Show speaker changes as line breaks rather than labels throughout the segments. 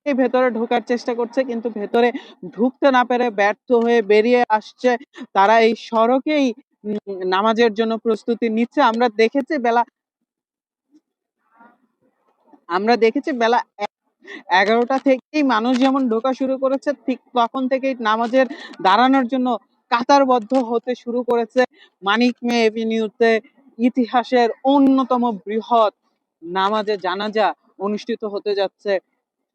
ভেতরে ঢোকার চেষ্টা করছে, কিন্তু ভেতরে ঢুকতে না পেরে ব্যর্থ হয়ে বেরিয়ে আসছে। তারা এই সড়কেই নামাজের জন্য প্রস্তুতি নিচ্ছে। আমরা দেখেছি বেলা 11টা থেকেই মানুষ যেমন ঢোকা শুরু করেছে, ঠিক তখন থেকেই নামাজের দাঁড়ানোর জন্য কাতারবদ্ধ হতে শুরু করেছে। মানিক মে এভিনিউতে ইতিহাসের অন্যতম বৃহৎ নামাজে জানাজা অনুষ্ঠিত হতে যাচ্ছে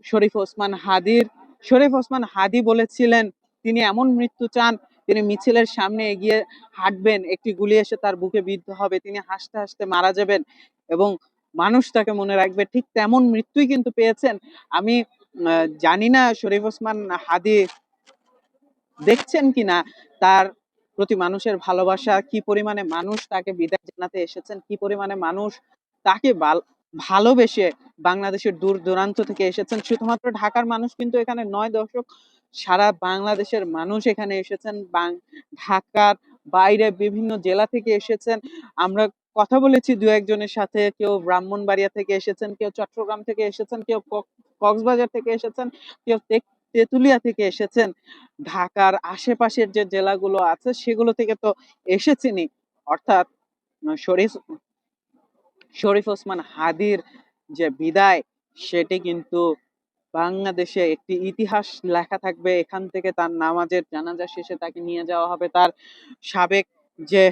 শরীফ ওসমান হাদির। শরীফ ওসমান হাদি বলেছিলেন তিনি এমন মৃত্যু চান, তিনি মিছিলের সামনে এগিয়ে হাঁটবেন, একটি গুলি এসে তার বুকে বিদ্ধ হবে, তিনি হাসতে হাসতে মারা যাবেন এবং মানুষ তাকে মনে রাখবে। ঠিক তেমন মৃত্যুই কিন্তু পেয়েছেন। আমি জানি না শরীফ ওসমান হাদি দেখছেন কিনা তার প্রতি মানুষের ভালোবাসা, কি পরিমাণে মানুষ তাকে বিদায় জানাতে এসেছেন, কি পরিমাণে মানুষ তাকে ভালোবেসে বাংলাদেশের দূর দূরান্ত থেকে এসেছেন। শুধুমাত্র ঢাকার মানুষ কিন্তু এখানে নয় দর্শক, সারা বাংলাদেশের মানুষ এখানে এসেছেন। ঢাকার বাইরে বিভিন্ন জেলা থেকে এসেছেন। আমরা কথা বলেছি দু একজনের সাথে, কেউ ব্রাহ্মণবাড়িয়া থেকে এসেছেন, কেউ চট্টগ্রাম থেকে এসেছেন, কেউ কক্সবাজার থেকে এসেছেন, কেউ তেতুলিয়া থেকে এসেছেন। ঢাকার আশেপাশের যে জেলাগুলো আছে সেগুলো থেকে তো এসেছেনই। অর্থাৎ শরীফ শরীফ ওসমান হাদির যে বিদায়, সেটি কিন্তু বাংলাদেশে একটি ইতিহাস লেখা থাকবে। এখান থেকে তার নামাজের জানাজা শেষে তাকে নিয়ে যাওয়া হবে তার সাবেক যে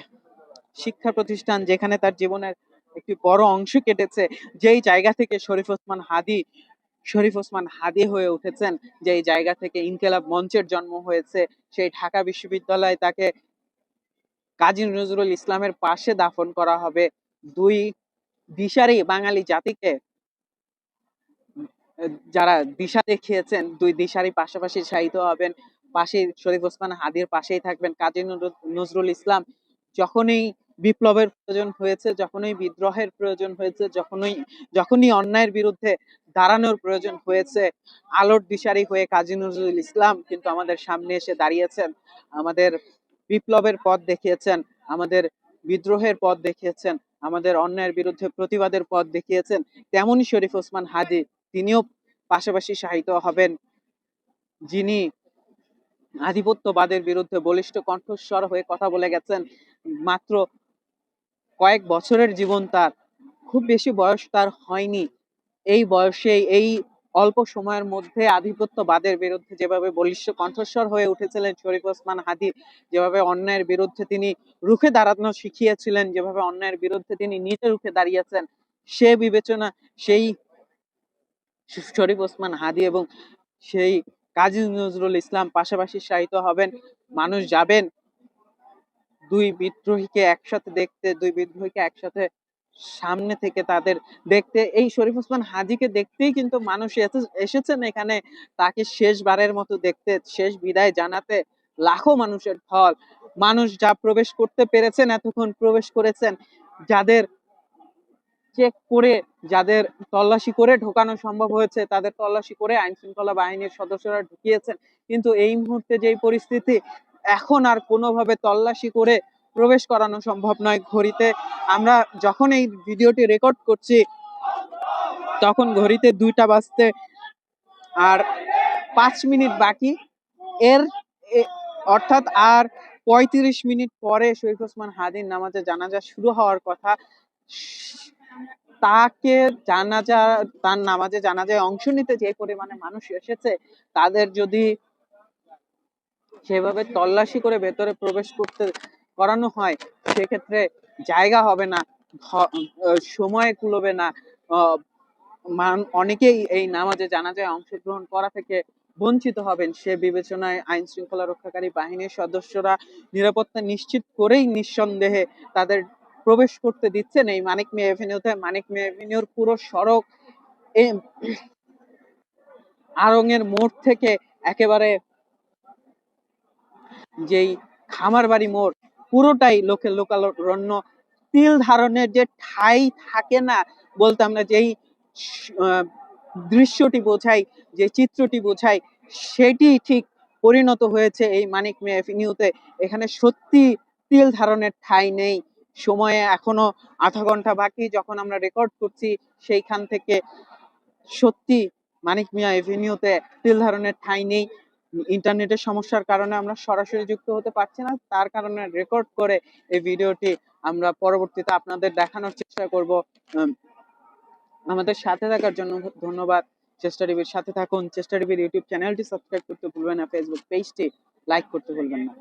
শিক্ষা প্রতিষ্ঠান, যেখানে তার জীবনের একটি বড় অংশ কেটেছে, যেই জায়গা থেকে শরীফ ওসমান হাদি হয়ে উঠেছেন, যেই জায়গা থেকে ইনকিলাব মঞ্চের জন্ম হয়েছে, সেই ঢাকা বিশ্ববিদ্যালয়ে তাকে কাজী নজরুল ইসলামের পাশে দাফন করা হবে। দুই দিশারি বাঙালি জাতিকে যারা দিশা দেখিয়েছেন, দুই দিশারি পাশাপাশি শায়িত হবেন, পাশে শরীফ ওসমান হাদির পাশেই থাকবেন কাজী নজরুল ইসলাম। যখনই বিপ্লবের প্রয়োজন হয়েছে, যখনই বিদ্রোহের প্রয়োজন হয়েছে, যখনই অন্যায়ের বিরুদ্ধে দাঁড়ানোর প্রয়োজন হয়েছে, আলোর দিশারি হয়ে কাজী নজরুল ইসলাম কিন্তু আমাদের সামনে এসে দাঁড়িয়েছেন, আমাদের বিপ্লবের পথ দেখিয়েছেন, আমাদের বিদ্রোহের পথ দেখিয়েছেন, আমাদের অন্যায়ের বিরুদ্ধে প্রতিবাদের পথ দেখিয়েছেন। তেমনই শরীফ ওসমান হাদি, তিনিও পাশাপাশি শায়িত হবেন, যিনি আধিপত্যবাদের বিরুদ্ধে বলিষ্ঠ কণ্ঠস্বর হয়ে কথা বলে গেছেন। মাত্র কয়েক বছরের জীবন তার, খুব বেশি বয়স তার হয়নি। এই বয়সে এই অল্প সময়ের মধ্যে আধিপত্যবাদের বিরুদ্ধে যেভাবে বলিষ্ঠ কণ্ঠস্বর হয়ে উঠেছিলেন শরীফ ওসমান হাদি, যেভাবে অন্যায়ের বিরুদ্ধে তিনি রুখে দাঁড়ানো শিখিয়েছিলেন, যেভাবে অন্যায়ের বিরুদ্ধে তিনি নিজে রুখে দাঁড়িয়েছেন, সে বিবেচনা সেই শরীফ ওসমান হাদি এবং সেই কাজী নজরুল ইসলাম পাশাপাশি শায়িত হবেন। মানুষ যাবেন দুই বিদ্রোহীকে একসাথে দেখতে, দুই বিদ্রোহীকে একসাথে সামনে থেকে তাদের দেখতে। এই শরীফ ওসমান হাদিকে দেখতেই কিন্তু মানুষ এসেছেন এখানে তাকে শেষবারের মতো দেখতে, শেষ বিদায় জানাতে। লাখো মানুষের ঢল, মানুষ যা প্রবেশ করতে পেরেছেন এতক্ষণ প্রবেশ করেছেন। যাদের চেক করে, যাদের তল্লাশি করে ঢোকানো সম্ভব হয়েছে, তাদের তল্লাশি করে আইন শৃঙ্খলা বাহিনীর সদস্যরা ঢুকিয়েছেন। কিন্তু এই মুহূর্তে যেই পরিস্থিতি, এখন আর কোনোভাবে তল্লাশি করে প্রবেশ করানো সম্ভব নয়। ঘড়িতে আমরা যখন এই ভিডিওটি রেকর্ড করছি তখন ঘড়িতে 2টা বাজতে আর 5 মিনিট বাকি। এর অর্থাৎ আর 35 মিনিট পরে শরীফ ওসমান হাদির নামাজে জানাজা শুরু হওয়ার কথা। তাকে তার নামাজে জানাজায় অংশ নিতে যে পরিমাণে মানুষ এসেছে, তাদের যদি সেভাবে তল্লাশি করে ভেতরে প্রবেশ করতে করানো হয়, সেক্ষেত্রে জায়গা হবে না, সময় কুলোবে না। অনেকেই এই নামাজে জানাজায় অংশগ্রহণ করা থেকে বঞ্চিত হবেন। সে বিবেচনায় আইন শৃঙ্খলা রক্ষাকারী বাহিনীর সদস্যরা নিরাপত্তা নিশ্চিত করেই নিঃসন্দেহে তাদের প্রবেশ করতে দিচ্ছেন এই মানিক মিয়া এভিনিউতে। মানিক মিয়া এভিনিউর পুরো সড়ক আড়ং-এর মোড় থেকে একেবারে যেই খামারবাড়ি মোড়, পুরোটাই লোকে লোকারণ্য। তিল ধারণের যে ঠাঁই থাকে না, বলতে আমরা যেই দৃশ্যটি বোঝাই, যে চিত্রটি বোঝাই, সেটি ঠিক পরিণত হয়েছে এই মানিক মিয়া এভিনিউতে। এখানে সত্যি তিল ধারণের ঠাঁই নেই। সময়ে এখনো আধা ঘন্টা বাকি, যখন আমরা রেকর্ড করছি সেইখান থেকে সত্যি মানিক মিয়া এভিনিউতে তিল ধারণের ঠাঁই নেই। ইন্টারনেটের সমস্যার কারণে আমরা সরাসরি যুক্ত হতে পারছি না, তার কারণে রেকর্ড করে এই ভিডিওটি আমরা পরবর্তীতে আপনাদের দেখানোর চেষ্টা করব। আমাদের সাথে থাকার জন্য ধন্যবাদ। চেষ্টা টিভির সাথে থাকুন। চেষ্টা টিভির ইউটিউব চ্যানেলটি সাবস্ক্রাইব করতে ভুলবেন না, ফেসবুক পেজটি লাইক করতে ভুলবেন না।